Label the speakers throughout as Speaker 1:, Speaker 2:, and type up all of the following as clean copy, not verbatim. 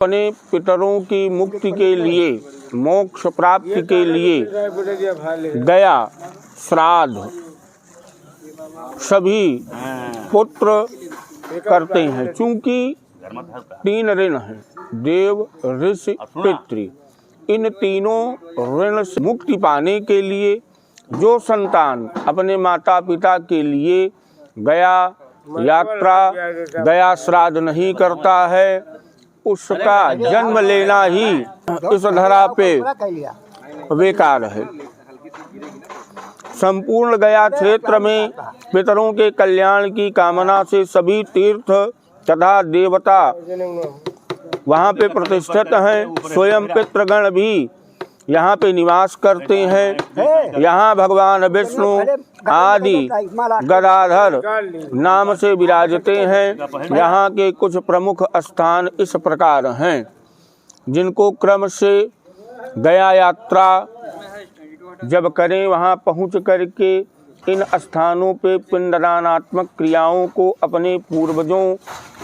Speaker 1: अपने पितरों की मुक्ति के लिए, मोक्ष प्राप्ति के लिए गया श्राद्ध सभी पुत्र करते हैं। चूंकि 3 ऋण हैं, देव, ऋषि, पितृ। इन तीनों ऋण से मुक्ति पाने के लिए जो संतान अपने माता पिता के लिए गया यात्रा, गया श्राद्ध नहीं करता है, उसका जन्म लेना ही इस धरा पे बेकार है। संपूर्ण गया क्षेत्र में पितरों के कल्याण की कामना से सभी तीर्थ तथा देवता वहाँ पे प्रतिष्ठित हैं। स्वयं पितृगण भी यहाँ पे निवास करते हैं। यहाँ भगवान विष्णु आदि गदाधर नाम से विराजते हैं। यहाँ के कुछ प्रमुख स्थान इस प्रकार हैं, जिनको क्रम से गया यात्रा जब करें, वहाँ पहुँच करके इन स्थानों पे पिंडदानात्मक क्रियाओं को अपने पूर्वजों,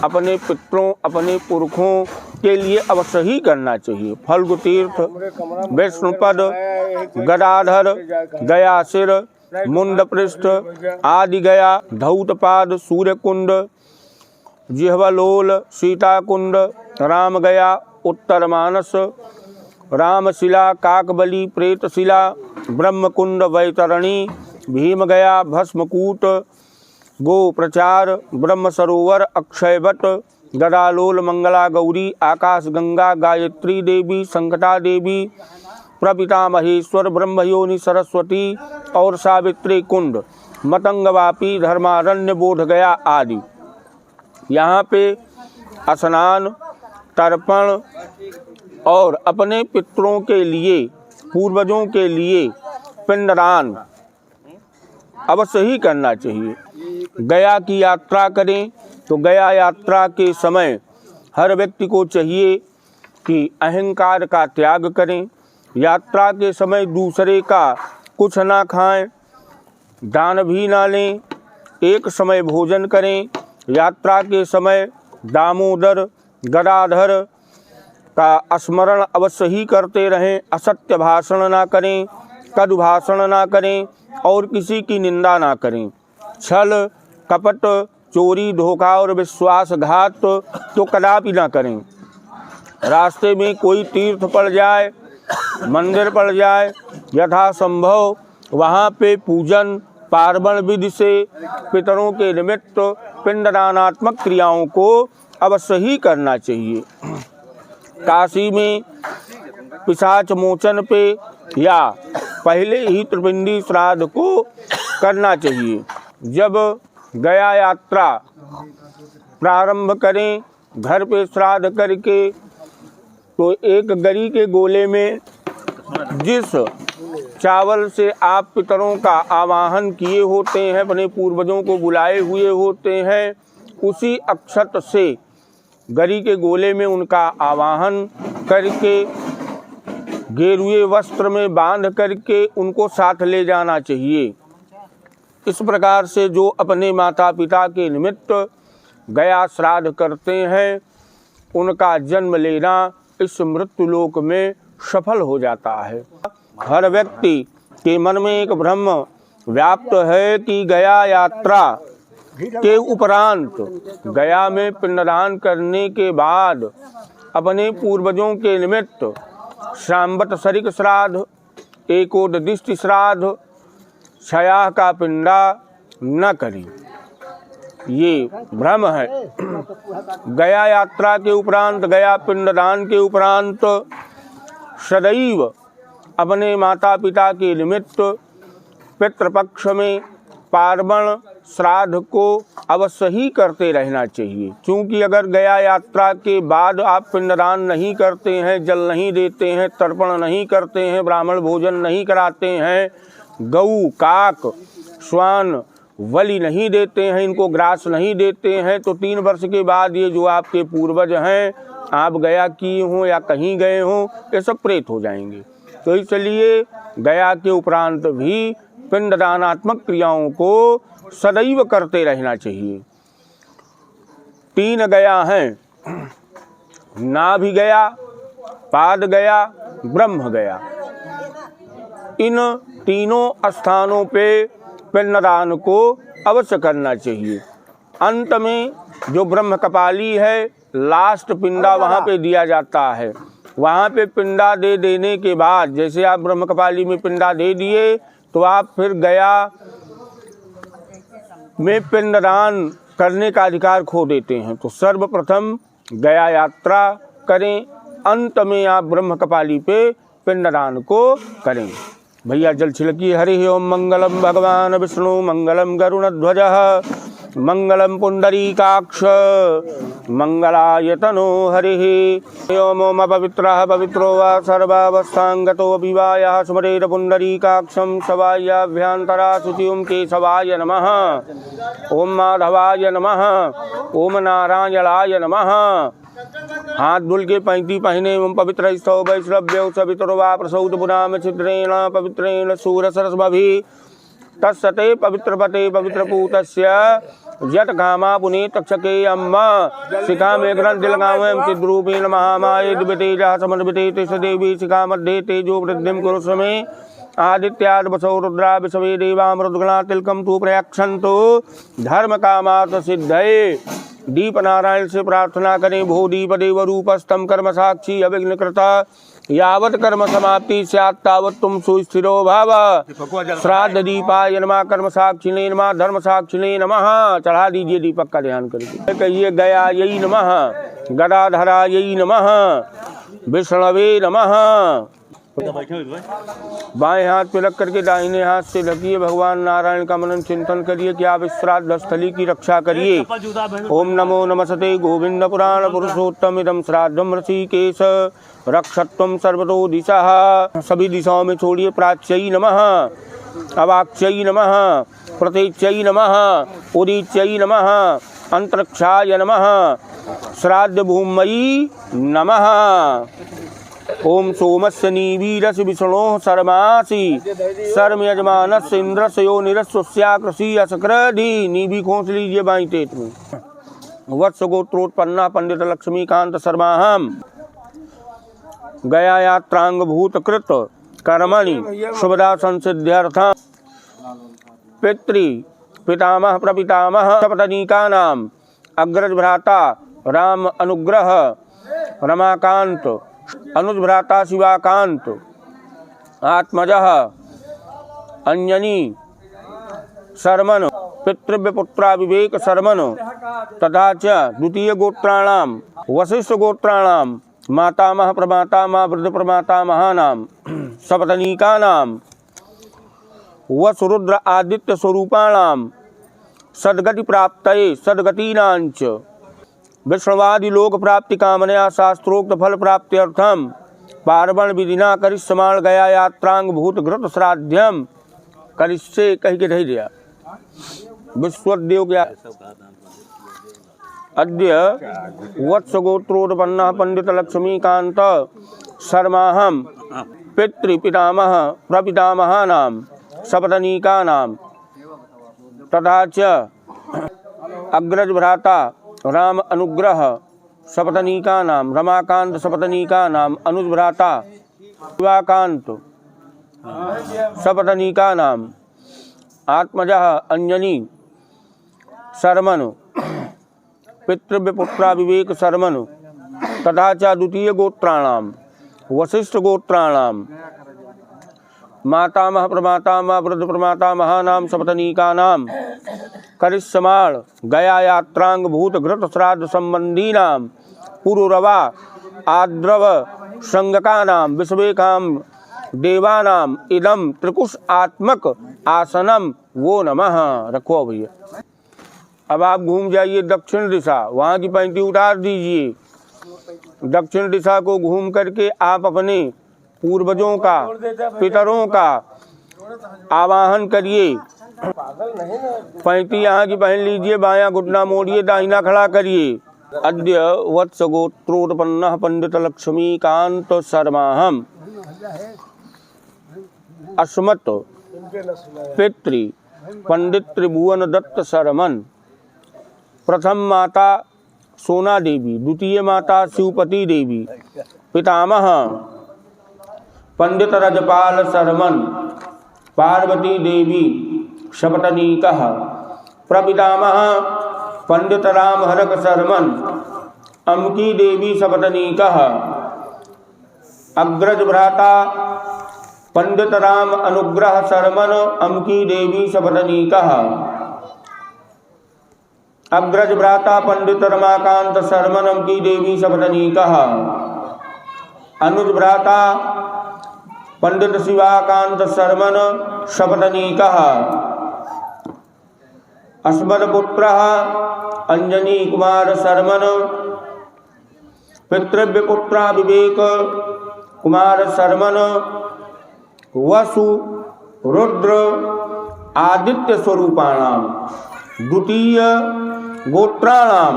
Speaker 1: अपने पितरों, अपने पुरखों के लिए अवश्य ही करना चाहिए। फल्गु तीर्थ, विष्णुपद, गदाधर, गया सिर, मुंड पृष्ठ आदि गया, धौतपाद, सूर्यकुंड, जिह्वलोल, सीताकुंड, राम गया, उत्तर मानस, रामशिला, काकबली, प्रेतशिला, ब्रह्मकुंड, वैतरणी, भीम गया, भस्मकूट, गो प्रचार, ब्रह्म सरोवर, अक्षयवट, गदालोल, मंगला गौरी, आकाश गंगा, गायत्री देवी, संकटा देवी, प्रपितामहेश्वर, ब्रह्मयोनि सरस्वती और सावित्री कुंड, मतंगवापी, धर्मारण्य, बोध गया आदि। यहाँ पे स्नान, तर्पण और अपने पितरों के लिए, पूर्वजों के लिए पिंडदान अवश्य ही करना चाहिए। गया की यात्रा करें तो गया यात्रा के समय हर व्यक्ति को चाहिए कि अहंकार का त्याग करें। यात्रा के समय दूसरे का कुछ ना खाएं, दान भी ना लें, एक समय भोजन करें। यात्रा के समय दामोदर, गदाधर का स्मरण अवश्य ही करते रहें। असत्य भाषण ना करें, कटु भाषण ना करें और किसी की निंदा ना करें। छल, कपट, चोरी, धोखा और विश्वासघात तो कदापि ना करें। रास्ते में कोई तीर्थ पड़ जाए, मंदिर पड़ जाए, यथासंभव वहाँ पे पूजन पार्वण विधि से पितरों के निमित्त पिंडदानात्मक क्रियाओं को अवश्य ही करना चाहिए। काशी में पिशाच मोचन पे या पहले ही त्रिपिंडी श्राद्ध को करना चाहिए। जब गया यात्रा प्रारंभ करें घर पे श्राद्ध करके, तो एक गरी के गोले में जिस चावल से आप पितरों का आवाहन किए होते हैं, अपने पूर्वजों को बुलाए हुए होते हैं, उसी अक्षत से गरी के गोले में उनका आवाहन करके गेरुए वस्त्र में बांध करके उनको साथ ले जाना चाहिए। इस प्रकार से जो अपने माता पिता के निमित्त गया श्राद्ध करते हैं, उनका जन्म लेना इस मृत्युलोक में सफल हो जाता है। हर व्यक्ति के मन में एक भ्रम व्याप्त है कि गया यात्रा के उपरांत, गया में पिंडदान करने के बाद अपने पूर्वजों के निमित्त श्रावणसरिक श्राद्ध, एकोददिष्टि श्राद्ध, क्षयाह का पिंडा न करें, ये भ्रम है। गया यात्रा के उपरांत, गया पिंडदान के उपरांत सदैव अपने माता पिता के निमित्त पितृपक्ष में पार्वण श्राद्ध को अवश्य ही करते रहना चाहिए। क्योंकि अगर गया यात्रा के बाद आप पिंडदान नहीं करते हैं, जल नहीं देते हैं, तर्पण नहीं करते हैं, ब्राह्मण भोजन नहीं कराते हैं, गऊ, काक, श्वान बलि नहीं देते हैं, इनको ग्रास नहीं देते हैं, तो 3 वर्ष के बाद ये जो आपके पूर्वज हैं, आप गया किए हों या कहीं गए हों, ये सब प्रेत हो जाएंगे। तो इसलिए गया के उपरांत भी पिंडदानात्मक क्रियाओं को सदैव करते रहना चाहिए। 3 गया हैं, नाभि गया, पाद गया, ब्रह्म गया। इन तीनों स्थानों पे पिंडदान को अवश्य करना चाहिए। अंत में जो ब्रह्म कपाली है, लास्ट पिंडा वहाँ पे दिया जाता है। वहाँ पे पिंडा दे देने के बाद, जैसे आप ब्रह्म कपाली में पिंडा दे दिए, तो आप फिर गया में पिंडदान करने का अधिकार खो देते हैं। तो सर्वप्रथम गया यात्रा करें, अंत में आप ब्रह्म कपाली पे पिंडदान को करें। भैया जल छिड़किए। हरि ओम। मंगलम भगवान विष्णु, मंगलम गरुणध्वज, मंगलम पुंडरीकाक्ष, मंगलायतनो हरिः। ओम अपवित्रः पवित्रो वा सर्वावस्थांगतो अभिवायः स्मरेत पुंडरीकाक्षं सवायाभ्यंतरा शुचिं केशवाय नमः। ओम माधवाय नमः। ओम नारायणाय नमः। हाथ धुल के पैंती पहने। ओम पवित्र स्तौ वैश्रव्यो सवितरो वा प्रसौत पुनाम छिद्रेण पवित्रेण सूरसरस्वभि तत्सते पवित्रपते पवित्रपूतस्य यत कामा पुने तक्षके अम्मा शिखा में ग्रंथिलगामं चिद्रूपेण महामाये दिव्यतेजः समन्विते तिष्ठदेवी शिखा मध्ये तेजो वृद्धिं कुरु स्मे आदित्याद् वसो रुद्रा विश्वे देवा मृद्गणा तिलकं तु प्रयक्षन्तु धर्म कामात् सिद्धये। दीप नारायण से प्रार्थना करें। भो दीप देव रूपस्तम कर्म साक्षी अविघ्नकृता यावत कर्म समाप्ति स्यात् तावत् तुम सुस्थिरो भव। श्राद्ध दीपाय नमः, कर्म साक्षिणे नमः, धर्म साक्षिणे नमः। चढ़ा दीजिए दीपक का ध्यान करके। कहिए गयायै नमः, गदाधरायै नमः, विष्णवे नमः। बाएं हाथ पे रख करके दाहिने हाथ से ढकिए। भगवान नारायण का मनन चिंतन करिए कि आप इस श्राद्ध स्थली की रक्षा करिए। ओम नमो नमस्ते गोविंद पुराण पुरुषोत्तम इदम श्राद्धम ऋषिकेश रक्षत्वम सर्वतो दिशः। सभी दिशाओं में छोड़िए। प्राच्यै नमः, अवाक्यै नमः, प्रतीच्यै नमः, उदीच्यै नमः, अंतरिक्षाय नमः, श्राद्ध भूमयी नमः। ओम सोमस्य नीवीरस विष्णोः शर्मासि शर्म यजमानस्य इंद्रस्य यो निरस्वस्याकृषि असक्रधि। नीवी खोस लीजिए बाई तेत में। वत्स गोत्रोत्पन्ना पंडित लक्ष्मीकांत शर्माहम गया यात्रांग भूत कृत कर्मणि शुभदा संसिद्ध्यर्थम पितृ पितामह प्रपितामह सपत्नीका नाम अग्रज भ्राता राम अनुग्रह रमाकांत अनुज भ्राता शिवाकांत आत्मजः अंजनी शर्मन पितृव्य पुत्रा विवेक शर्मन तथा च द्वितीय गोत्राणाम वशिष्ठ गोत्राणाम मातामह प्रमातामह वृद्ध प्रमातामहानाम सपत्नीकानाम व सुरुद्र आदित्य स्वरूपाणाम सद्गति प्राप्तये सद्गतीनांच विष्णुवादि लोक प्राप्ति कामनया शास्त्रोक्त फल प्राप्त्यर्थम पार्वण विधिना करिष्यमाण गया यात्रांग भूत घृत श्राद्धम करिष्ये कह के दिया। विश्वदेव क्या अद्य वत्स गोत्रोत्पन्ना पंडित लक्ष्मीकांत शर्माहम पितृ पितामह प्रपितामहानाम सपत्नीकानाम तथा च अग्रज भ्राता राम अनुग्रह सपत्नीका नाम रमाकांत सपत्नीका नाम अनुज भ्राता शिवाकांत सपत्नीका नाम आत्मजः अंजनी शर्मन पितृव्य पुत्रा विवेक शर्मन तथा च द्वितीय गोत्राणाम वशिष्ठ गोत्राणाम मातामह प्रमातामह वृद्ध प्रमातामहानाम सपत्नीका नाम करिष्यमाण गया यात्रांग भूत घृत श्राद्ध संबंधी नाम पुरुरवा आद्रव संगका नाम विश्वेकाम देवानाम इदम त्रिकुश आत्मक आसनम वो नमः। रखो भैया। अब आप घूम जाइए दक्षिण दिशा, वहाँ की पैंती उतार दीजिए। दक्षिण दिशा को घूम करके आप अपने पूर्वजों का पितरों का आवाहन करिए। पैंती यहाँ की पहन लीजिए। बायां घुटना मोड़िए, दाहिना खड़ा करिए। अद्य वत्स गोत्रोत्पन्नः पंडित लक्ष्मीकांत शर्माहम अस्मत् पितृ पंडित त्रिभुवन दत्त शर्मन प्रथम माता सोना देवी, द्वितीय माता शिवपति देवी, पितामह पंडित रजपाल शर्मन, पार्वती देवी शपथनीकः, प्रपितामह पंडित रामहरक शर्मन, अम्की देवी शपथनीकः, अग्रज भ्राता पंडित राम अनुग्रह शर्मन, अम्की देवी शपथनीकः, अग्रज भ्राता पंडित रमाकांत शर्मन, अम्की देवी शपथनीकः, अनुज भ्राता पंडित शिवाकांत शर्मन शपथनीकः, अस्मद पुत्रः अंजनी कुमार शर्मन, पितृव्य पुत्रा विवेक कुमार शर्मन, वसु रुद्र आदित्य स्वरूपाणाम, द्वितीय गोत्राणाम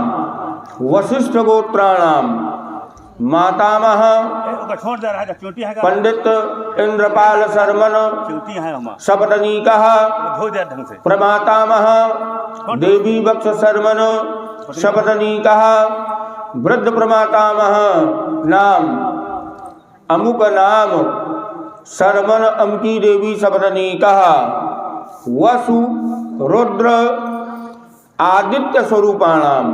Speaker 1: वशिष्ठ गोत्राणाम मातामह पंडित इंद्रपाल शर्मन शपथनीकः, प्रमातामह देवी बक्ष शर्मन शपथनीकः, वृद्ध प्रमातामह नाम अमुक नाम शर्मन, अम्की देवी शपथनीकः, वसु रुद्र आदित्य स्वरूपाणाम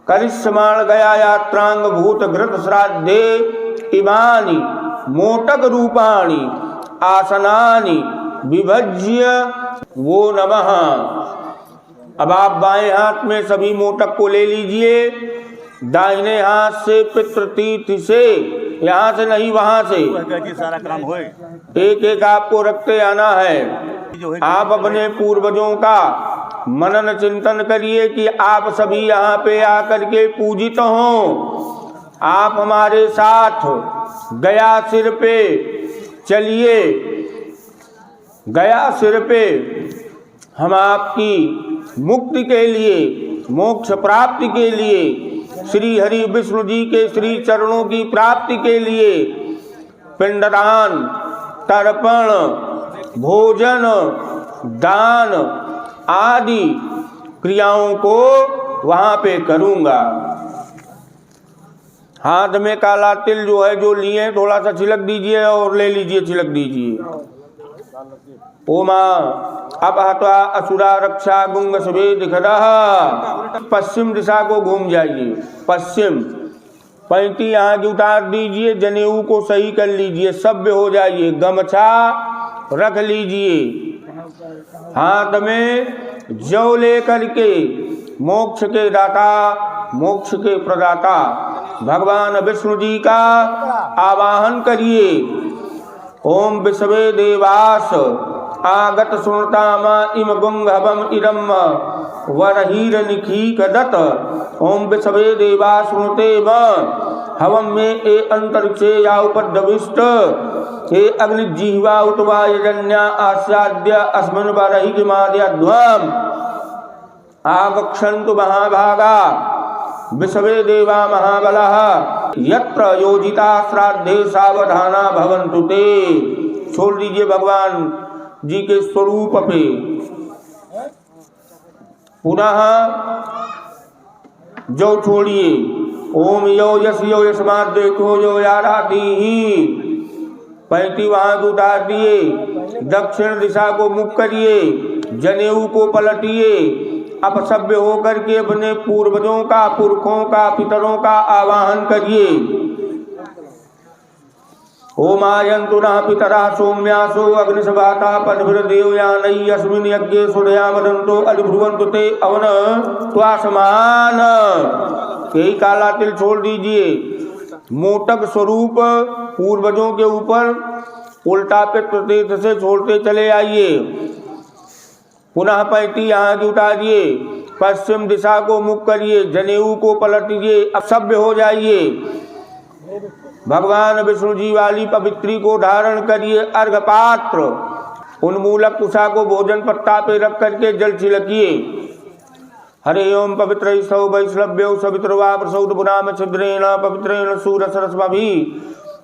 Speaker 1: करिष्यमाण गया यात्रांग भूत घृत श्राद्धे इमानि मोटक रूपाणि आसनानि विभज्य वो नमः। अब आप बाएं हाथ में सभी मोटक को ले लीजिए, दाहिने हाथ से पितृतीर्थ से, यहाँ से नहीं वहाँ से,
Speaker 2: सारा काम होए।
Speaker 1: एक एक आपको रखते आना है। आप अपने पूर्वजों का मनन चिंतन करिए कि आप सभी यहाँ पे आकर के पूजित हों। आप हमारे साथ गया सिर पे चलिए, गया सिर पे हम आपकी मुक्ति के लिए, मोक्ष प्राप्ति के लिए, श्री हरि विष्णु जी के श्री चरणों की प्राप्ति के लिए पिंडदान, तर्पण, भोजन, दान आदि क्रियाओं को वहां पे करूंगा। हाथ में काला तिल जो है जो लिए थोड़ा सा छिलक दीजिए और ले लीजिए, छिलक दीजिए। ओमा अपहत्वा असुरा रक्षा गुंग सुभेद खदः। पश्चिम दिशा को घूम जाइए, पश्चिम। पैंती यहाँ की उतार दीजिए, जनेऊ को सही कर लीजिए, सभ्य हो जाइए, गमछा रख लीजिए। हाथ में जौ लेकर के मोक्ष के दाता, मोक्ष के प्रदाता भगवान विष्णु जी का आवाहन करिए। ओम विश्वे देवास आगत सुनतामा इम गुंगभम इदम वरहीर निखीकदत। ओम विश्वे देवा सुनते हवम में ए अंतरिक्षे याउपद्रविष्ट हे अग्निजीवा उतवा यजन्या आस्याद्य अस्मिन् वरहिमाद्यध्वम आगक्षन्तु महाभागा विश्वे देवा महाबलः यत्र योजिता श्राद्धे सावधाना भवन्तु ते। छोड़ दीजिए भगवान जी के स्वरूप पे। पुनः जो छोड़िए, ओम यो यश यो यशमाद देखो यो याराती ही। पैंती वहां को उतार दिए, दक्षिण दिशा को मुख करिए, जनेऊ को पलटिए। अपसभ्य होकर के अपने पूर्वजों का, पुरखों का, पितरों का आवाहन करिए। ओम आयन्तु नः पितरः सौम्यासो अग्निशवाता पद्भिर्देवयानैः अस्मिन् यज्ञे सूर्यामदन्तो अधिब्रुवन्तु ते अवन त्वासमान। यही काला तिल छोड़ दीजिए। मोटक स्वरूप पूर्वजों के ऊपर उल्टा पितृतीर्थ से छोड़ते चले आइए। पुनः पैंती यहाँ की उतारिए, पश्चिम दिशा को मुख करिए, जनेऊ को पलटिए, असभ्य हो जाइए। भगवान विष्णु जी वाली पवित्री को धारण करिए। अर्घ पात्र उन्मूलक कुशा को भोजन पत्ता पे रख करके जल छिड़किए। हरे ओम पवित्र सौ वैष्णव्यो सवित्रवा प्रसौद पुनाम छिद्रेण पवित्रेण सूरसरस्मभि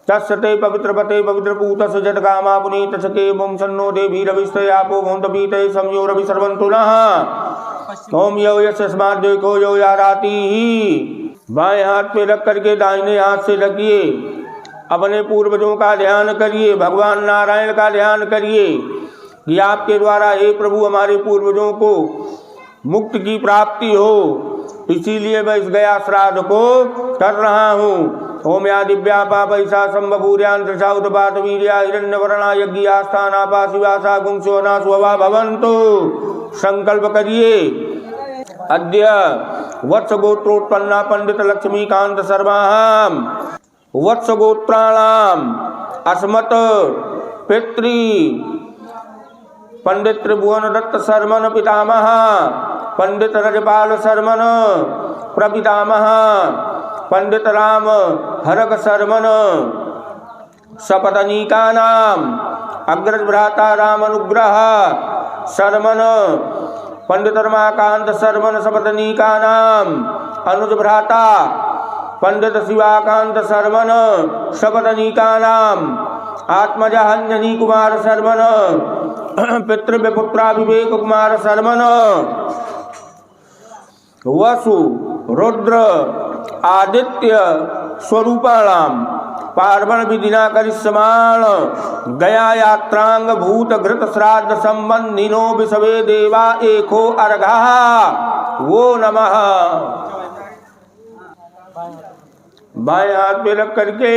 Speaker 1: तस्ते पवित्र पते पवित्र पूतस जटकामा पुनीत सके ओम सन्नो देवी रविस्तयापो भोंतपीते संयो रवि सर्वन्तु नः। ओम यो यस्माद् देखो यो याराति। बाएं हाथ पे रख करके दाहिने हाथ से रखिए। अपने पूर्वजों का ध्यान करिए, भगवान नारायण का ध्यान करिए कि आपके द्वारा हे प्रभु हमारे पूर्वजों को मुक्ति की प्राप्ति हो, इसीलिए मैं इस गया श्राद्ध को कर रहा हूँ। ओम या दिव्या पापैसा संबभूर्यान त्रिशाउतपात वीर्या हिरण्यवर्णा यज्ञास्थानापा शिवासा गुंसोना स्वभा भवन्तु। संकल्प करिए। अद्य वत्स गोत्रोत्पन्ना पंडित लक्ष्मीकांत शर्माहम वत्स गोत्राणाम अस्मत् पितृ पंडित त्रिभुवन दत्त शर्मन पितामह पंडित रजपाल शर्मन प्रपितामह पंडित राम हरक शर्मन सपत्नीका नाम अग्रज भ्राता राम अनुग्रह शर्मन पंडित रमाकांत शर्मन सपत्नीका नाम अनुज भ्राता पंडित शिवाकांत शर्मन सपत्नीका नाम आत्मजा अंजनी कुमार शर्मन पितृपुत्रा विवेक कुमार शर्मन वसु रुद्र आदित्य स्वरूपाणाम पार्वण विधिना करिष्यमाण गया यात्रांग भूत घृत श्राद्ध संबंधिनो विषवे देवा एको अर्घा वो नमः। बाएं हाथ पे रख करके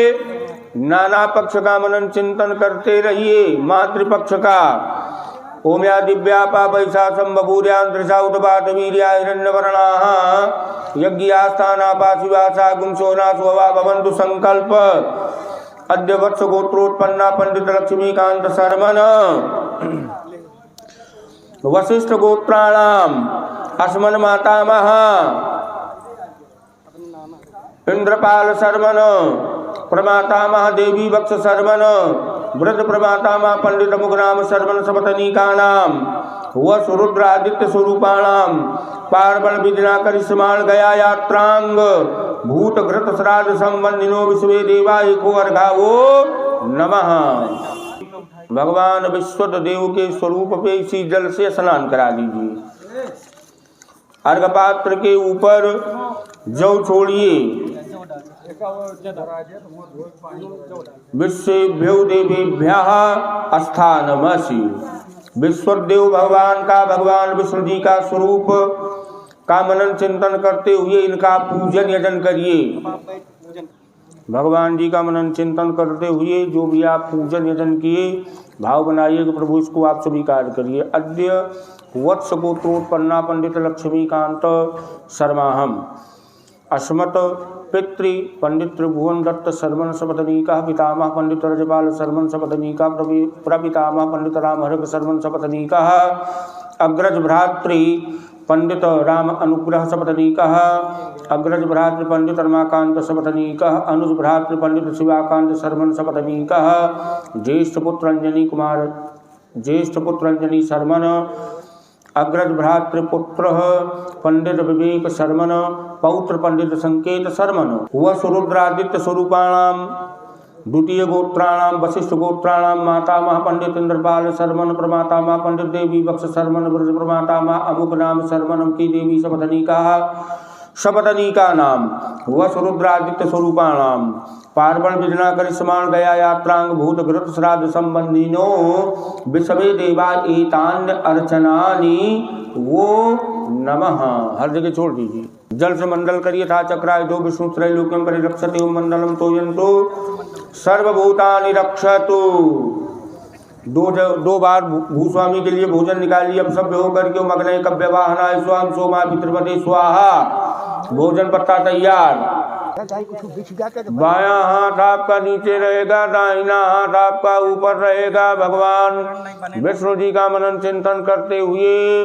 Speaker 1: नाना पक्ष का मनन चिंतन करते रहिए। मातृपक्ष का ओम या दिव्या पापैसा संबभूर्यान त्रिशाउतपात वीर्या हिरण्यवर्णाः यज्ञास्थानापा शिवासा गुंसोना स्वभा भवन्तु। संकल्प। अद्य वत्स गोत्रोत्पन्ना पंडित लक्ष्मीकांत शर्मन वशिष्ठ गोत्राणाम अस्मन् मातामह इंद्रपाल शर्मन प्रमातामह देवी वक्ष शर्मन वृद्ध प्रमातामह पंडित मुगनाम शर्मन सपत्नीका नाम वसु रुद्रादित्य स्वरूपाणाम पार्वण विधिना करिष्यमाण गया यात्रांग भूत घृत श्राद्ध संबंधिनो विश्वे देवा एको अर्घावो नमः। भगवान विश्वत देव के स्वरूप पे इसी जल से स्नान करा दीजिए। अर्घ पात्र के ऊपर जौ छोड़िए। विश्वेभ्यो देवेभ्यः स्थानमसि। विश्वदेव भगवान का, भगवान विष्णु जी का स्वरूप का मनन चिंतन करते हुए इनका पूजन यजन करिए। भगवान जी का मनन चिंतन करते हुए जो भी आप पूजन यजन किए भाव बनाइए कि प्रभु इसको आप स्वीकार करिए। अद्य वत्स गोत्रोत्पन्ना पंडित लक्ष्मीकांत शर्माहम अस्मत् पितृ पंडित त्रिभुवन दत्त शर्मन सपत्नीका पितामह पंडित रजपाल शर्मन सपत्नीका प्रपितामह पंडित राम हरक शर्मन सपत्नीका अग्रज भ्रातृ पंडित राम अनुग्रह सपत्नीका अग्रज भ्रातृ पंडित रमाकांत सपत्नीका अनुज भ्रातृ पंडित शिवाकांत शर्मन सपत्नीका ज्येष्ठ पुत्र अंजनी शर्मन अग्रज भ्रातृपुत्र पंडित विवेक शर्मन पौत्र पंडित संकेत शर्मन वसु रुद्रादित्य स्वरूपाणाम द्वितीय गोत्राणाम वशिष्ठ गोत्राणाम मातामह पंडित इंद्रपाल शर्मन प्रमातामह पंडित देवी वक्ष शर्मन ब्रज प्रमातामह अमुक नाम शर्मनम की देवी सपत्नीका नाम वसु रुद्रादित्य स्वरूपाणाम पार्वण विधिना करिष्यमाण गया यात्रांग भूत घृत श्राद्ध संबंधिनो विषवे देवा एतान्य अर्चनानि वो नमः। हर जगह छोड़ दीजिए। जल से मंडल करिए था चक्राय दो विष्णु त्रैलोक्यम परिरक्षते ओम मंडलम तोयंतो सर्वभूतानि रक्षतु। दो बार भूस्वामी के लिए भोजन निकालिए। अब सब होकर के मग्न कव्य वाहनाय स्वाम सोमा पितृपते स्वाहा। भोजन पत्ता तैयार। बायां हाथ आपका नीचे रहेगा, दाहिना हाथ आपका ऊपर रहेगा। भगवान विष्णु जी का मनन चिंतन करते हुए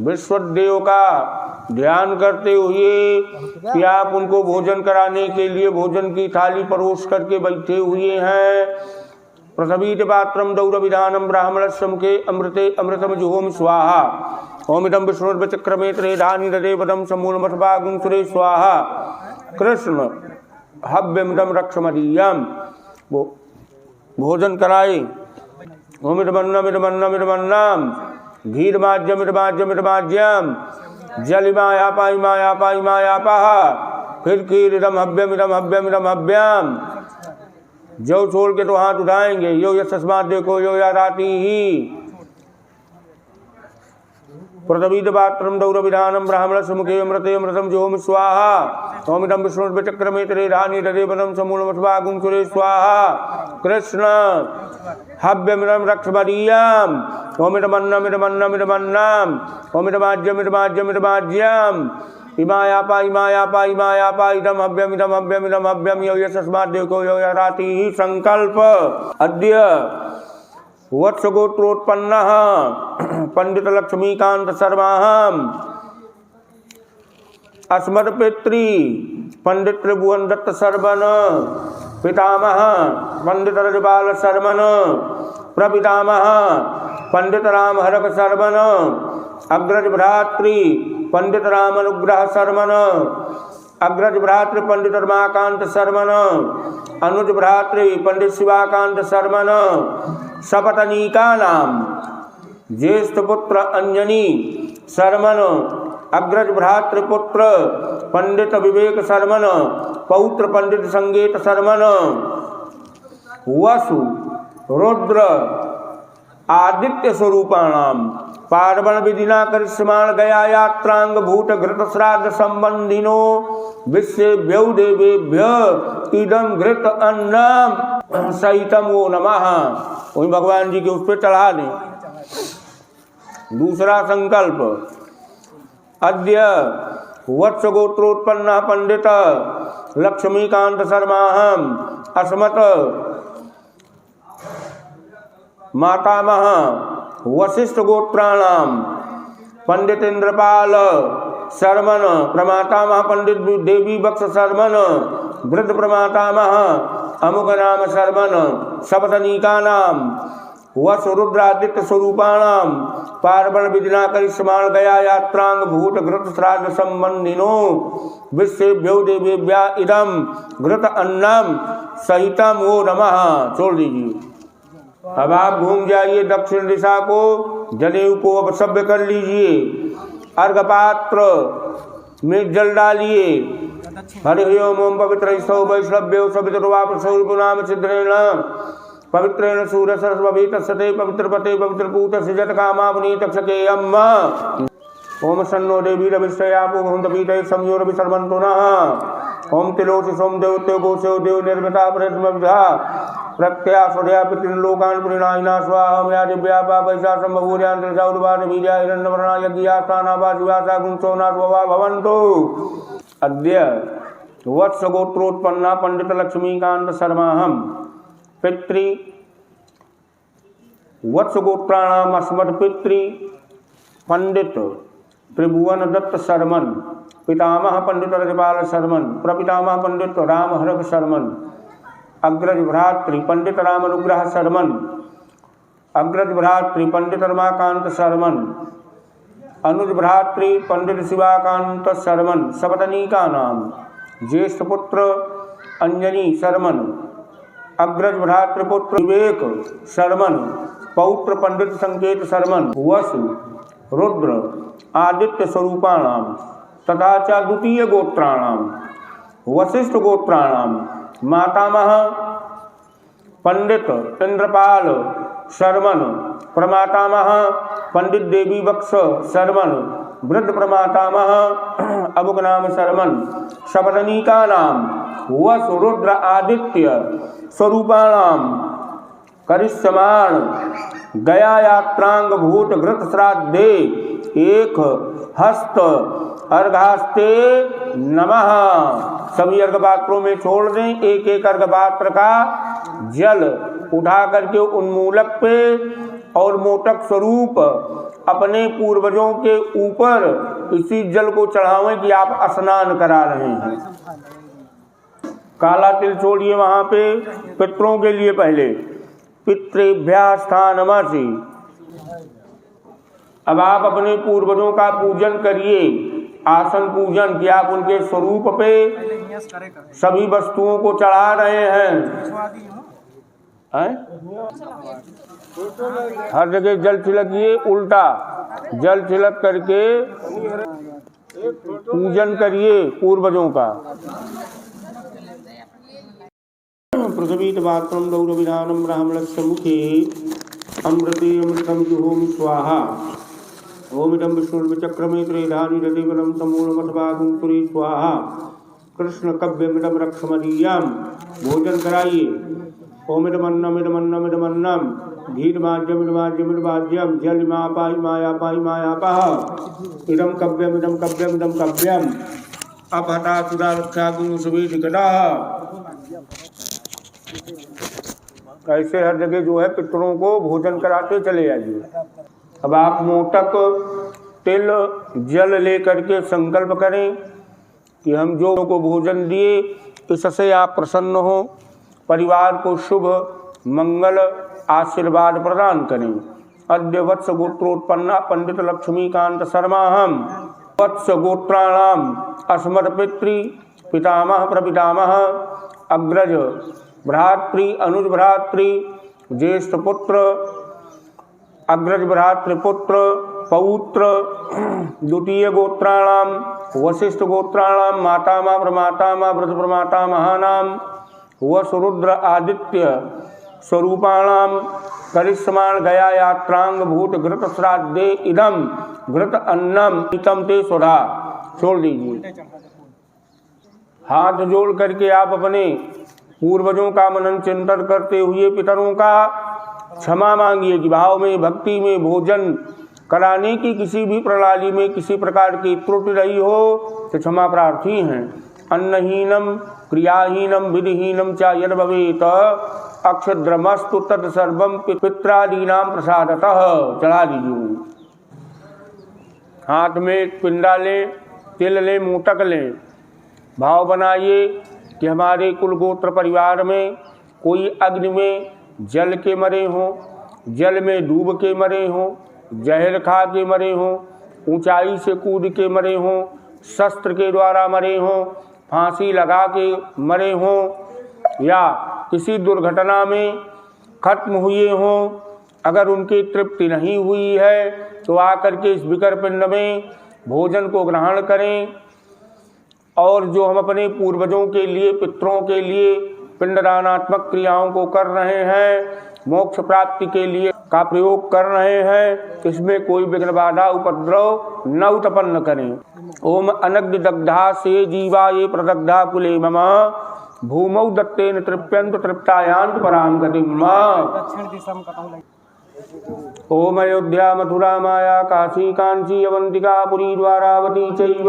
Speaker 1: विश्वदेव का ध्यान करते हुए कि आप उनको भोजन कराने के लिए भोजन की थाली परोस करके बैठे हुए हैं। पृथ्वी पात्रम दौर विधानम ब्राह्मणस्य मुखे अमृते अमृतम जुहोम स्वाहा। ओमिदम विष्णुर्वचक्रमे त्रेधानि ददेवदम समूलमथभागुं सुरे स्वाहा। कृष्ण हव्यमिदम रक्षमदीयम। वो भोजन कराए। ओमिदमन्नमिदमन्नमिदमन्नम घीर्माज्यमिदमाज्यमिदमाज्यम जलिमायापाइमायापाइमायापाः फिर कीर इदम हव्यम इदम हव्यम इदम हव्यम। जो छोड़ के तो हाथ उठाएंगे। यो यशस्मात् देखो यो या राती ही प्रतवीत पात्रम दौरविधानम ब्राह्मण सुमुखे अमृते अमृतम जोम स्वाहा ओमिदम विष्णु चक्रमे तरे रानी रदेवनम समूलमस्वागुं सुरे स्वाहा कृष्ण हव्यमिदं रक्षभरीयम ओमिदमन्नमिदमन्नमिदमन्नम ओमिदमाज्यमिदमाज्यमिदमाज्यम इमायापा इमायापा इमायापा इदम हव्यम यो यशस्मात् देखो यो या राति ही संकल्प। अद्य वत्सगोत्रोत्पन्नः पंडित लक्ष्मीकांत शर्माहम अस्मत्पित्री पंडित त्रिभुवन दत्त शर्मन पितामह पंडित रजपाल शर्मन प्रपितामह पंडित राम हरक शर्मन अग्रज भ्रातृ पंडित राम अनुग्रह शर्मन अग्रज भ्रातृ पंडित रमाकांत शर्मन अनुज भ्रातृ पंडित शिवाकांत शर्मन सपतनीका नाम ज्येष्ठ पुत्र अंजनी शर्मन अग्रज भ्रातृ पुत्र पंडित विवेक शर्मन पौत्र पंडित संगीत शर्मन वसु रुद्र आदित्य स्वरूपाणाम पार्वण विधिना करिष्यमाण गया यात्रांग भूत घृत श्राद्ध संबंधिनो विश्वेभ्यो देवेभ्य इदम घृत अन्नम सहितम वो नमः। वही भगवान जी के उस पर चढ़ा दें। दूसरा संकल्प। अद्य वत्स गोत्रोत्पन्न पंडित लक्ष्मीकांत शर्माहम अस्मत् मातामह वशिष्ठ गोत्राणाम पंडित इंद्रपाल शर्मन प्रमातामह पंडित देवी बक्ष शर्मन वृद्ध प्रमातामह अमुक नाम शर्मन सपतनीका नाम वस रुद्रादित्य स्वरूपाणाम पार्वण विधिना करिष्यमाण गया यात्रांग भूत घृत श्राद्ध संबंधिनो विश्वेभ्यो देवेभ्या इदम घृत अन्नम सहितम वो नमः। छोड़ दीजिए। अब आप घूम जाइए दक्षिण दिशा को, जनेऊ को अब सभ्य कर लीजिए। अर्घपात्र में जल डालिए। हरि ओम ओम पवित्र सौ वैष्णव्यो सवितुर्वापसौर्गुणाम सिद्धेन पवित्रेण सूर्य सरस्वती तत्सते पवित्र पते पवित्र पूत सृजत कामा पुनीत क्षके अम्मा ओम सन्नो देवी रविश्रयापो भवन्तपीठे संयोर विसर्वन्तु नः ओम तिलोचि सोम देवत्यो गोसो देव निर्मिता प्रथमविधा प्रत्या स्वदया पितृन लोकान पुरीणायिना स्वाहा मया दिव्यापा पैसा संभवूर्यांतरिषा उद्वार वीर्या हिरण्यवर्णा यज्ञास्थानापा शिवासा गुंसोना स्वभा भवन्तु। अद्य वत्स गोत्रोत्पन्ना पंडित लक्ष्मीकांत शर्माहम पितृ वत्स गोत्राणाम अस्मत् पितृ पंडित त्रिभुवन दत्त शर्मन पितामह पंडित रजपाल शर्मन प्रपितामह पंडित राम हरक शर्मन अग्रज भ्रातृ पंडित राम अनुग्रह शर्मन अग्रज भ्रातृ पंडित रमाकांत शर्मन अनुज भ्रातृ पंडित शिवाकांत शर्मन सपतनीका नाम ज्येष्ठ पुत्र अंजनी शर्मन अग्रज भ्रातृ पुत्र विवेक शर्मन पौत्र पंडित संकेत शर्मन वसु रुद्र आदित्य स्वरूपाणाम तथा च द्वितीय गोत्राणाम वशिष्ठ गोत्राणाम मातामह पंडित इंद्रपाल शर्मन प्रमातामह पंडित देवी बक्ष शर्मन वृद्ध प्रमातामह अमुक नाम शर्मन सपतनीका नाम वस रुद्र आदित्य स्वरूपाणाम करिष्यमाण गया यात्रांग भूत घृत श्राद्धे एक हस्त अर्घास्ते नमः। सभी अर्घपात्रों में छोड़ दें। एक एक अर्घपात्र का जल उठा करके उन्मूलक पे और मोटक स्वरूप अपने पूर्वजों के ऊपर इसी जल को चढ़ावें कि आप स्नान करा रहे हैं। काला तिल छोड़िए वहां पे पितरों के लिए। पहले पितृभ्या स्थानमसि। अब आप अपने पूर्वजों का पूजन करिए। आसन पूजन कि आप उनके स्वरूप पे सभी वस्तुओं को चढ़ा रहे हैं। हर जगह जल छिड़किए, उल्टा जल छिड़क करके पूजन करिए पूर्वजों का। पृथ्वी पात्रम गौरविधानम ब्राह्मणस्य मुखे अमृते अमृतम जुहोमि स्वाहा ओमिदं विष्णुर्विचक्रमे त्रिधानि रतिवरं समूलमथवागुंसुरे स्वाहा कृष्ण कव्यमिदं रक्षमदीयां भोजन कराइए। ओमिदमन्नमिदमन्नमिदमन्नम धीर्माज्यमिदमाज्यमिदमाज्यम जलिमापाहि मायापाहि मायापः इदं कव्यमिदं कव्यमिदं कव्यम अपहता सुरा रक्षागुंसुवेदिकदा। ऐसे हर जगह जो है पितरों को भोजन कराते चले जाइए। अब आप मोटक तिल जल लेकर के संकल्प करें कि हम जो को भोजन दिए इससे आप प्रसन्न हो, परिवार को शुभ मंगल आशीर्वाद प्रदान करें। अद्य वत्स गोत्रोत्पन्ना पंडित लक्ष्मीकांत शर्मा हम वत्स गोत्राणाम अस्मत् पितृ पितामह प्रपितामह अग्रज भ्रातृ अनुज भ्रातृ ज्येष्ठ पुत्र अग्रज भ्रातृ पुत्र पौत्र द्वितीय गोत्राणाम वशिष्ठ गोत्राणाम मातामह प्रमातामह व्रत प्रमातामहानाम वसुरुद्र आदित्य स्वरूपाणाम करिष्माण गया यात्रांग भूत घृत श्राद्धे इदम घृत अन्नम इतम ते स्वधा। छोड़ दीजिए। हाथ जोड़ करके आप अपने पूर्वजों का मनन चिंतन करते हुए पितरों का क्षमा मांगिए कि भाव में भक्ति में भोजन कराने की किसी भी प्रणाली में किसी प्रकार की त्रुटि रही हो तो क्षमा प्रार्थी हैं। अन्नहीनम क्रियाहीनम विधिहीनम च यद भवेत अक्षद्रमस्तु तत्सर्वं पित्रादीनां प्रसादतः। चढ़ा दीजिए। हाथ में एक पिंडा लें, तिल लें, मोटक लें, भाव बनाइए कि हमारे कुल गोत्र परिवार में कोई अग्नि में जल के मरे हों, जल में डूब के मरे हों, जहर खा के मरे हों, ऊंचाई से कूद के मरे हों, शस्त्र के द्वारा मरे हों, फांसी लगा के मरे हों या किसी दुर्घटना में खत्म हुए हों। अगर उनकी तृप्ति नहीं हुई है तो आकर के इस विकर पिंड में भोजन को ग्रहण करें। और जो हम अपने पूर्वजों के लिए पितरों के लिए पिंडदानात्मक क्रियाओं को कर रहे हैं, मोक्ष प्राप्ति के लिए का प्रयोग कर रहे हैं, इसमें कोई विघ्न बाधा उपद्रव न उत्पन्न करें। ओम अनग्ध दग्धा से जीवा ये प्रदग्धा कुले मम भूमौ दत्तेन तृप्यंत तृप्तायांत पराम गतिम। ओम अयोध्या मथुरा माया काशी कांची अवंतिका पुरी द्वारावती चैव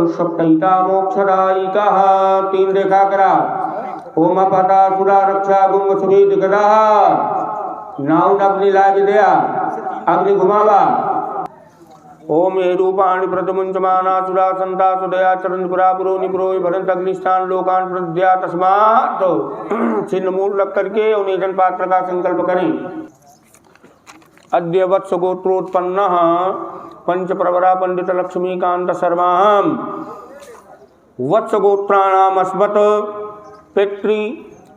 Speaker 1: सप्तैता मोक्षदायिका। 3 रेखा करा। ओम अपहता सुरा रक्षा गुंग सुवेद गदा। नाव अग्नि लाग दिया, अग्नि घुमावा। ओम ये रूपाणि प्रतमुंचमाना सुरा संता सुदया चरण पुरा पुरो निपुरो भरत अग्निष्ठान लोकान प्रद्या तस्मात्। चिन्ह मूल रख करके उन्हें जन पात्र का संकल्प करें। अद्य वत्स गोत्रोत्पन्न पंच प्रवरा पंडित लक्ष्मीकांत शर्मा वत्स गोत्राणाम अस्मत् पितृ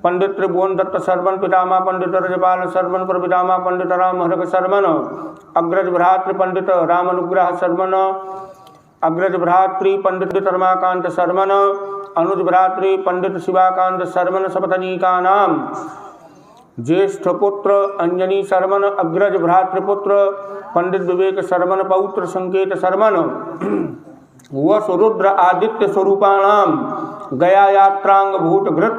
Speaker 1: पंडित त्रिभुवन दत्त शर्मन पितामह पंडित रजपाल शर्मन प्रपितामह पंडित राम हरक शर्मन अग्रज भ्रातृ पंडित राम अनुग्रह शर्मन अग्रज भ्रातृ पंडित रमाकांत शर्मन अनुज भ्रातृ पंडित शिवाकांत शर्मन सपतनीका नाम ज्येष्ठ पुत्र अंजनी शर्मन अग्रज भ्रातृपुत्र पंडित विवेक शर्मन पौत्र संकेत शर्मन वसुरुद्र आदित्य स्वरूपाणाम गया यात्रांग भूत घृत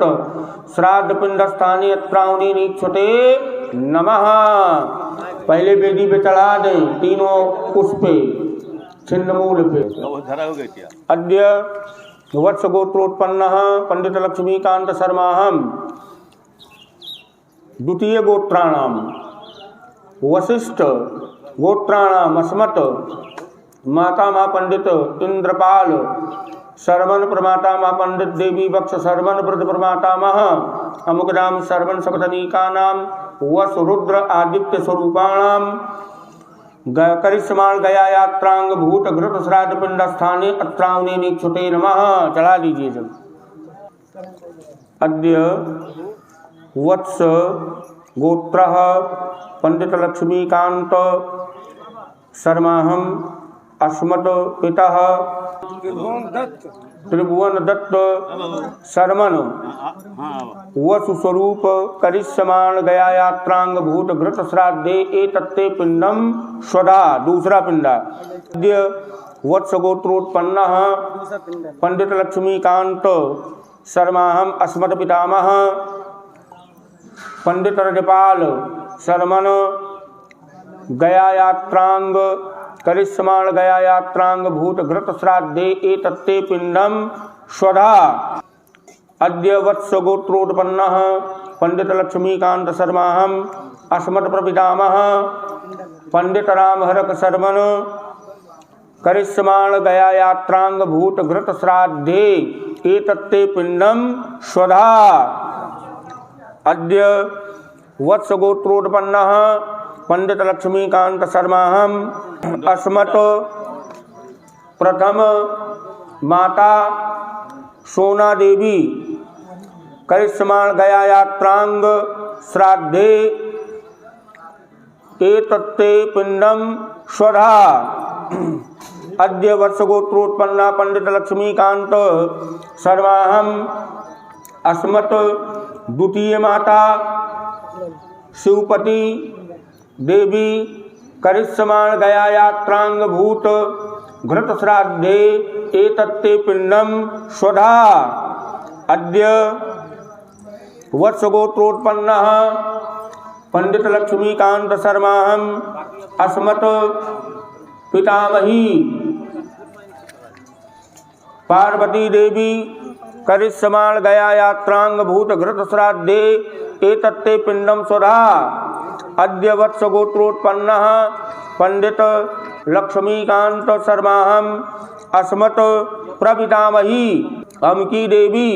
Speaker 1: श्राद्ध पिंड स्थानीय यत्राउनि नीक्षते नमः। पहले वेदी पे चढ़ा दें, तीनों पुष्पे छिन्न मूल पे। अद्य वत्स गोत्रोत्पन्न पंडित लक्ष्मीकांत शर्मा हम द्वितीय गोत्राणाम वशिष्ठ गोत्राणाम अस्मत् मातामह पंडित इंद्रपाल शर्मन प्रमातामह पंडित देवी बक्ष शर्मन व्रत प्रमातामह अमुक नाम शर्मन सपतनीका नाम वसुरुद्र आदित्य स्वरूपाणाम करिष्माण गया यात्रांग भूत घृत श्राद्ध पिंड स्थाने अत्राउनि नीक्षुते नमः। चढ़ा दीजिए जब। अद्य वत्स गोत्रः पंडित लक्ष्मीकांत शर्माहम अस्मत् पितः त्रिभुवन दत्त शर्मन वसुस्वरूप करिष्यमाण गया यात्रांग भूत घृत श्राद्धे एतत्ते पिंडम स्वधा। दूसरा पिंडा वत्स गोत्रोत्पन्न पंडित लक्ष्मीकांत शर्माहम अस्मत् पितामह पंडित रजपाल शर्मन गया यात्रांग करिष्यमाण गया यात्रांग भूत घृत श्राद्धे एतत्ते पिंडम स्वधा। अद्य वत्स गोत्रोत्पन्न पंडित लक्ष्मीकांत शर्माहम अस्मत् प्रपितामह पंडित रामहरक शर्मन करिष्यमाण गया यात्रांग भूत घृत श्राद्धे एतत्ते पिंडम स्वधा। अद्य वत्स गोत्रोत्पन्न पंडित लक्ष्मीकांत शर्माहम अस्मत् प्रथम माता सोना देवी करिष्यमाण गया यात्रांग श्राद्धे एतत्ते पिंडम स्वधा। अद्य वर्ष गोत्रोत्पन्ना पंडित लक्ष्मीकांत शर्माहम अस्मत् द्वितीय माता शिवपति देवी करिष्यमाण गया यात्रांग भूत घृत श्राद्धे एतत्ते पिंडम स्वधा। अद्य वर्ष गोत्रोत्पन्न पंडित लक्ष्मीकांत शर्माहम अस्मत् पितामही पार्वती देवी करिष्यमाण गया यात्रांग भूत घृत श्राद्धे एतत्ते पिंडम स्वधा। अद्य वत्स गोत्रोत्पन्न पंडित लक्ष्मीकांत शर्माहम अस्मत् प्रपितामही अमकी देवी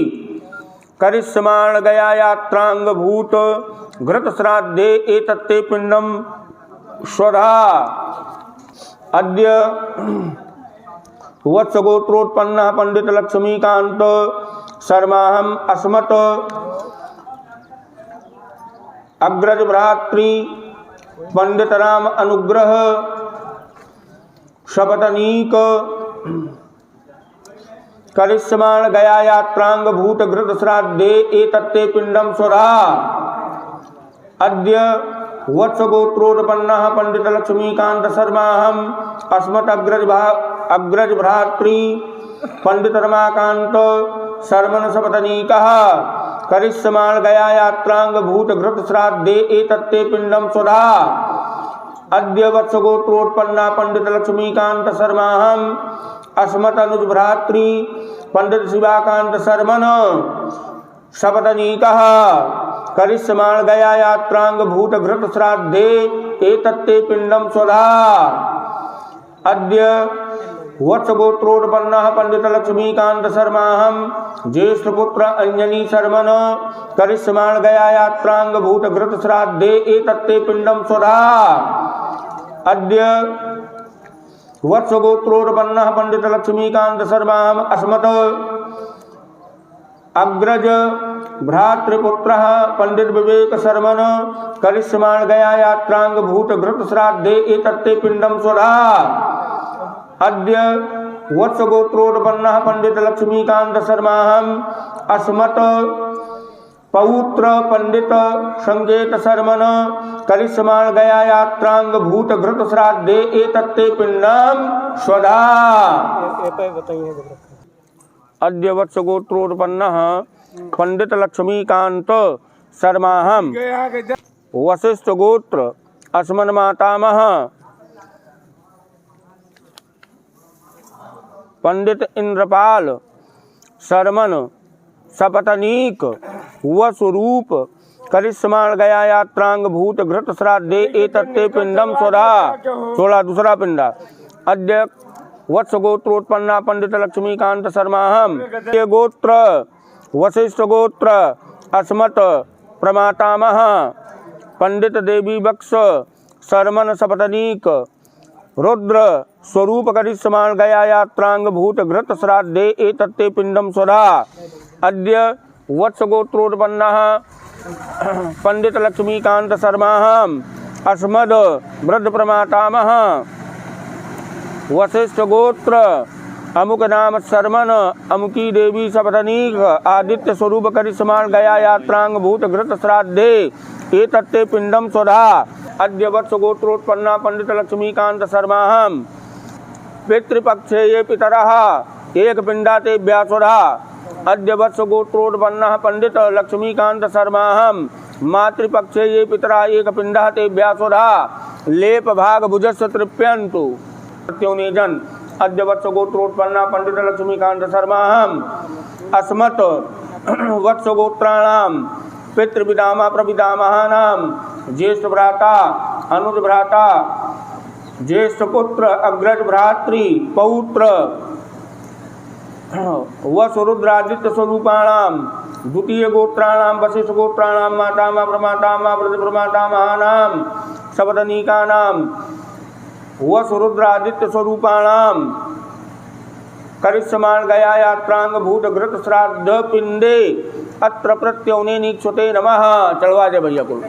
Speaker 1: करिष्यमाण गया यात्रांग भूत घृत श्राद्धे एतत्ते पिंडम स्वधा। अद्य वत्स गोत्रोत्पन्न पंडित लक्ष्मीकांत शर्माहम अस्मत् अग्रज भ्रातृ पंडित राम अनुग्रह शपथनीक करिष्यमाण गया यात्रांग भूत घृत श्राद्धे एतत्ते पिंडम स्वधा। अद्य वत्स गोत्रोत्पन्न पंडित लक्ष्मीकांत शर्माहम अस्मत् अग्रज भ्रातृ पंडित रमाकांत शर्मन शपथनीक करिष्यमाण गया यात्रांग भूत घृत श्राद्धे एतत्ते पिंडम स्वधा। अद्य वत्स गोत्रोत्पन्ना पंडित लक्ष्मीकांत शर्माहम अस्मत् अनुज भ्रातृ पंडित शिवाकांत शर्मन शपथनीक करिष्यमाण गया यात्रांग भूत घृत श्राद्धे एतत्ते पिंडम स्वधा। अद्य वत्स गोत्रोत्पन्न पंडित लक्ष्मीकांत शर्माहम ज्येष्ठ पुत्र अंजनी शर्मन करिष्यमाण गया यात्रांग भूत घृत श्राद्धे एतत्ते पिंडम स्वधा। अद्य वत्स गोत्रोत्पन्न पंडित लक्ष्मीकांत शर्माहम अस्मत् अग्रज भ्रातृपुत्र पंडित विवेक शर्मन करिष्यमाण गया यात्रांग भूत घृत श्राद्धे एतत्ते पिंडम स्वधा। अद्य वत्स गोत्रोत्पन्न पंडित लक्ष्मीकांत शर्माहम अस्मत् पौत्र पंडित संकेत शर्मन करिष्यमाण गया यात्रांग भूत घृत श्राद्धे एतत्ते पिंडम स्वधा। अद्य वत्स गोत्रोत्पन्न पंडित लक्ष्मीकांत शर्माहम वशिष्ठ गोत्र अस्मन् मातामह पंडित इंद्रपाल शर्मन शपथनीक वसुरूप करिष्यमाण गया यात्रांग भूत घृत श्राद्धे एतत्ते पिंडम स्वधा। 16 दूसरा पिंडा। अद्य वत्स गोत्रोत्पन्ना पंडित लक्ष्मीकांत शर्माहम गोत्र वशिष्ठ गोत्र अस्मत् प्रमातामह पंडित देवी बक्ष शर्मन शपथनीक रुद्र स्वरूप करिष्यमाण गया यात्रांग भूत घृत श्राद्धे एतत्ते पिंडम स्वधा। अद्य वत्स गोत्रोत्पन्न पंडित लक्ष्मीकांत शर्माहम अस्मद् वृद्ध प्रमातामह वशिष्ठ गोत्र अमुक नाम शर्मन अमुकी देवी सपतनीक आदित्य स्वरूप करिष्मान गया यात्रांग भूत घृत श्राद्धे एतत्ते पिंडम स्वधा अद्य वत्स गोत्रोत्पन्ना पंडित लक्ष्मीकांत शर्माहम पितृपक्षे ये पितरः एक पिंडा ते व्यासुधा अद्य वत्स गोत्रोत्पन्ना पंडित लक्ष्मीकांत शर्माहम मातृपक्षे ये पितरा एक पिंडा ते व्यासुधा लेप भाग भुजस्य तृप्यन्तु प्रत्योनेजन अद्य वत्स गोत्रोत्पन्ना पंडित लक्ष्मीकांत शर्माहम अस्मत् वत्स गोत्राणाम पितृपितामह प्रपितामहानाम ज्येष्ठ भ्राता अनुज भ्राता ज्येष्ठ पुत्र अग्रज भ्रातृ पौत्र वसुरुद्रादित्य स्वरूपाणाम द्वितीय गोत्राणाम वशिष्ठ गोत्राणाम मातामह प्रमातामह प्रतिप्रमातामहानाम सपतनीकानाम वसुरुद्रादित्य स्वरूपाणाम करिष्यमान गया यात्रांग भूत घृत श्राद्ध पिंडे अत्र प्रत्योने निक्षुते नमः। चढ़वा दे भैया को।